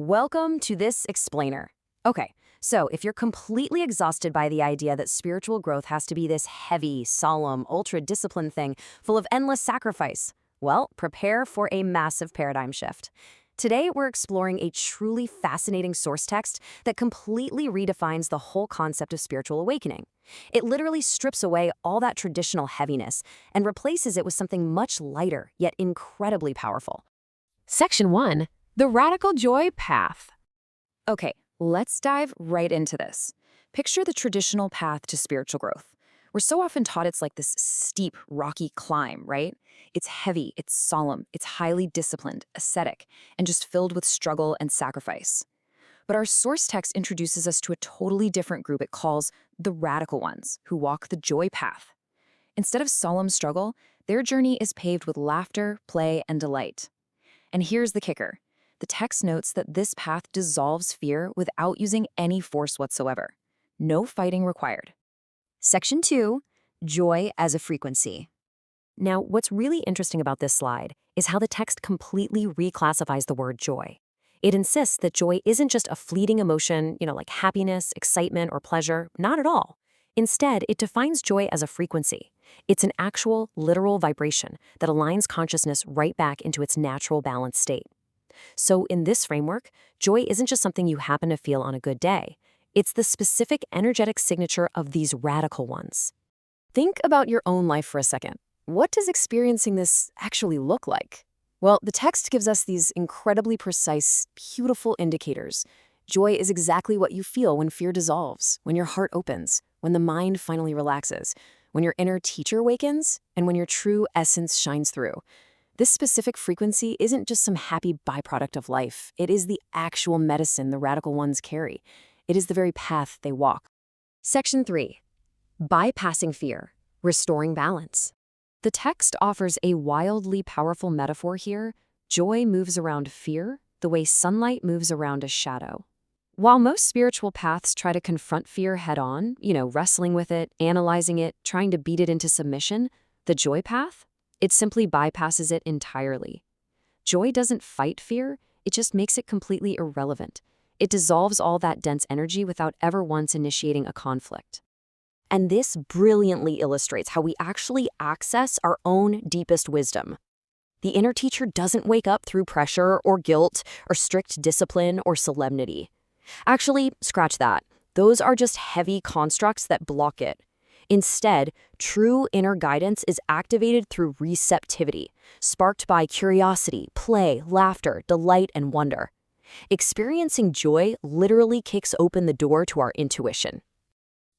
Welcome to this explainer. Okay, so if you're completely exhausted by the idea that spiritual growth has to be this heavy, solemn, ultra-disciplined thing full of endless sacrifice, well, prepare for a massive paradigm shift. Today, we're exploring a truly fascinating source text that completely redefines the whole concept of spiritual awakening. It literally strips away all that traditional heaviness and replaces it with something much lighter, yet incredibly powerful. Section 1. The Radical Joy Path. Okay, let's dive right into this. Picture the traditional path to spiritual growth. We're so often taught it's like this steep, rocky climb, right? It's heavy, it's solemn, it's highly disciplined, ascetic, and just filled with struggle and sacrifice. But our source text introduces us to a totally different group it calls the radical ones, who walk the joy path. Instead of solemn struggle, their journey is paved with laughter, play, and delight. And here's the kicker. The text notes that this path dissolves fear without using any force whatsoever. No fighting required. Section 2, Joy as a Frequency. Now, what's really interesting about this slide is how the text completely reclassifies the word joy. It insists that joy isn't just a fleeting emotion, like happiness, excitement, or pleasure. Not at all. Instead, it defines joy as a frequency. It's an actual, literal vibration that aligns consciousness right back into its natural balanced state. So in this framework, joy isn't just something you happen to feel on a good day. It's the specific energetic signature of these radical ones. Think about your own life for a second. What does experiencing this actually look like? Well, the text gives us these incredibly precise, beautiful indicators. Joy is exactly what you feel when fear dissolves, when your heart opens, when the mind finally relaxes, when your inner teacher awakens, and when your true essence shines through. This specific frequency isn't just some happy byproduct of life. It is the actual medicine the radical ones carry. It is the very path they walk. Section 3. Bypassing Fear, Restoring Balance. The text offers a wildly powerful metaphor here. Joy moves around fear the way sunlight moves around a shadow. While most spiritual paths try to confront fear head-on, wrestling with it, analyzing it, trying to beat it into submission, the joy path? It simply bypasses it entirely. Joy doesn't fight fear, it just makes it completely irrelevant. It dissolves all that dense energy without ever once initiating a conflict. And this brilliantly illustrates how we actually access our own deepest wisdom. The inner teacher doesn't wake up through pressure or guilt or strict discipline or solemnity. Actually, scratch that. Those are just heavy constructs that block it. Instead, true inner guidance is activated through receptivity, sparked by curiosity, play, laughter, delight, and wonder. Experiencing joy literally kicks open the door to our intuition.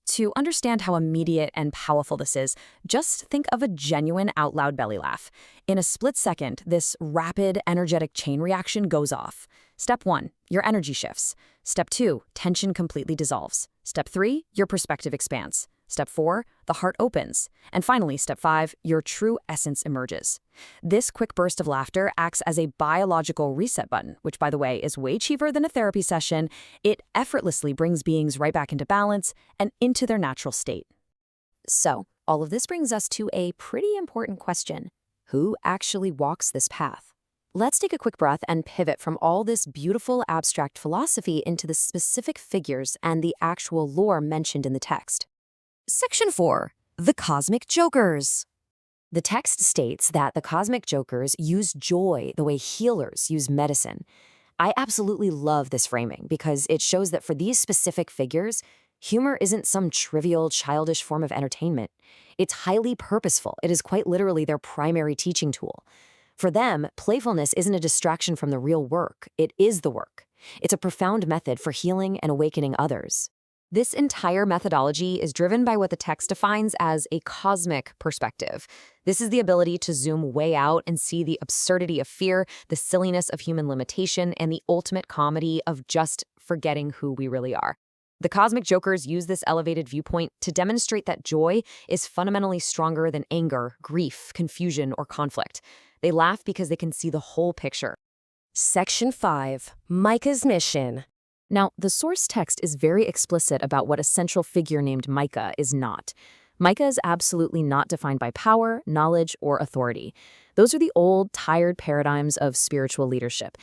To understand how immediate and powerful this is, just think of a genuine out-loud belly laugh. In a split second, this rapid, energetic chain reaction goes off. Step 1, your energy shifts. Step 2, tension completely dissolves. Step 3, your perspective expands. Step 4, the heart opens. And finally, Step 5, your true essence emerges. This quick burst of laughter acts as a biological reset button, which, by the way, is way cheaper than a therapy session. It effortlessly brings beings right back into balance and into their natural state. So, all of this brings us to a pretty important question. Who actually walks this path? Let's take a quick breath and pivot from all this beautiful abstract philosophy into the specific figures and the actual lore mentioned in the text. Section 4. The Cosmic Jokers. The text states that the Cosmic Jokers use joy the way healers use medicine. I absolutely love this framing because it shows that for these specific figures, humor isn't some trivial, childish form of entertainment. It's highly purposeful. It is quite literally their primary teaching tool. For them, playfulness isn't a distraction from the real work. It is the work. It's a profound method for healing and awakening others. This entire methodology is driven by what the text defines as a cosmic perspective. This is the ability to zoom way out and see the absurdity of fear, the silliness of human limitation, and the ultimate comedy of just forgetting who we really are. The Cosmic Jokers use this elevated viewpoint to demonstrate that joy is fundamentally stronger than anger, grief, confusion, or conflict. They laugh because they can see the whole picture. Section 5. Micah's Mission. Now, the source text is very explicit about what a central figure named Micah is not. Micah is absolutely not defined by power, knowledge, or authority. Those are the old, tired paradigms of spiritual leadership.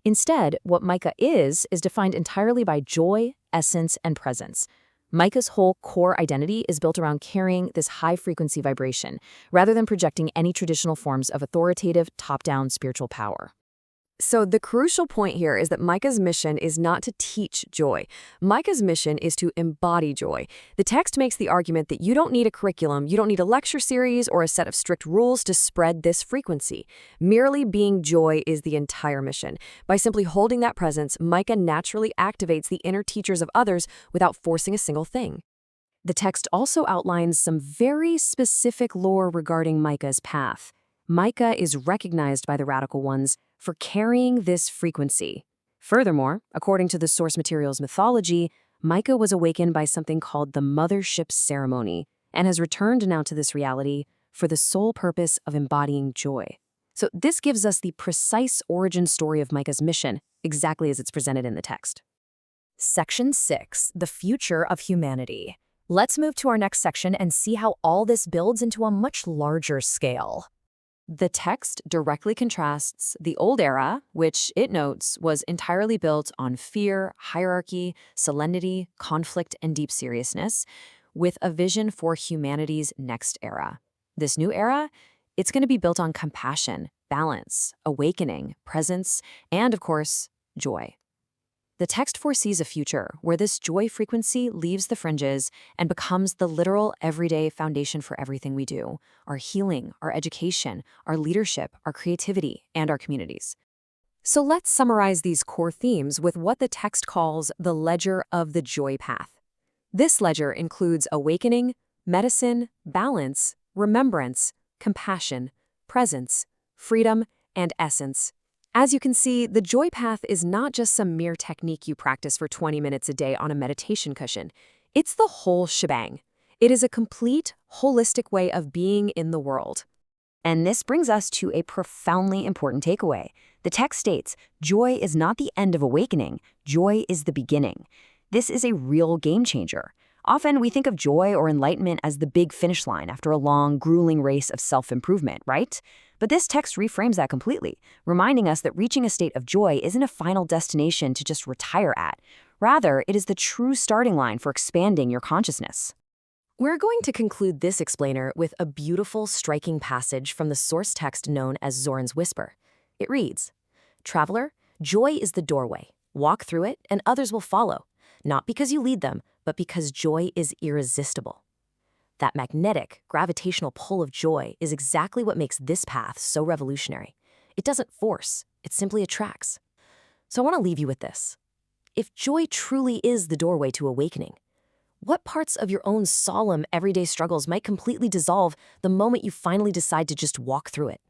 Instead, what Micah is defined entirely by joy, essence, and presence. Micah's whole core identity is built around carrying this high-frequency vibration, rather than projecting any traditional forms of authoritative, top-down spiritual power. So the crucial point here is that Micah's mission is not to teach joy. Micah's mission is to embody joy. The text makes the argument that you don't need a curriculum, you don't need a lecture series or a set of strict rules to spread this frequency. Merely being joy is the entire mission. By simply holding that presence, Micah naturally activates the inner teachers of others without forcing a single thing. The text also outlines some very specific lore regarding Micah's path. Micah is recognized by the radical ones for carrying this frequency. Furthermore, according to the source material's mythology, Micah was awakened by something called the Mothership Ceremony and has returned now to this reality for the sole purpose of embodying joy. So this gives us the precise origin story of Micah's mission, exactly as it's presented in the text. Section 6, the future of humanity. Let's move to our next section and see how all this builds into a much larger scale. The text directly contrasts the old era, which it notes was entirely built on fear, hierarchy, solemnity, conflict, and deep seriousness, with a vision for humanity's next era. This new era, it's going to be built on compassion, balance, awakening, presence, and, of course, joy. The text foresees a future where this joy frequency leaves the fringes and becomes the literal everyday foundation for everything we do, our healing, our education, our leadership, our creativity, and our communities. So let's summarize these core themes with what the text calls the ledger of the joy path. This ledger includes awakening, medicine, balance, remembrance, compassion, presence, freedom, and essence. As you can see, the joy path is not just some mere technique you practice for 20 minutes a day on a meditation cushion. It's the whole shebang. It is a complete, holistic way of being in the world. And this brings us to a profoundly important takeaway. The text states, joy is not the end of awakening, joy is the beginning. This is a real game changer. Often we think of joy or enlightenment as the big finish line after a long, grueling race of self-improvement, right? But this text reframes that completely, reminding us that reaching a state of joy isn't a final destination to just retire at. Rather, it is the true starting line for expanding your consciousness. We're going to conclude this explainer with a beautiful, striking passage from the source text known as Zoran's Whisper. It reads, "Traveler, joy is the doorway. Walk through it, and others will follow. Not because you lead them, but because joy is irresistible." That magnetic, gravitational pull of joy is exactly what makes this path so revolutionary. It doesn't force, it simply attracts. So I want to leave you with this. If joy truly is the doorway to awakening, what parts of your own solemn, everyday struggles might completely dissolve the moment you finally decide to just walk through it?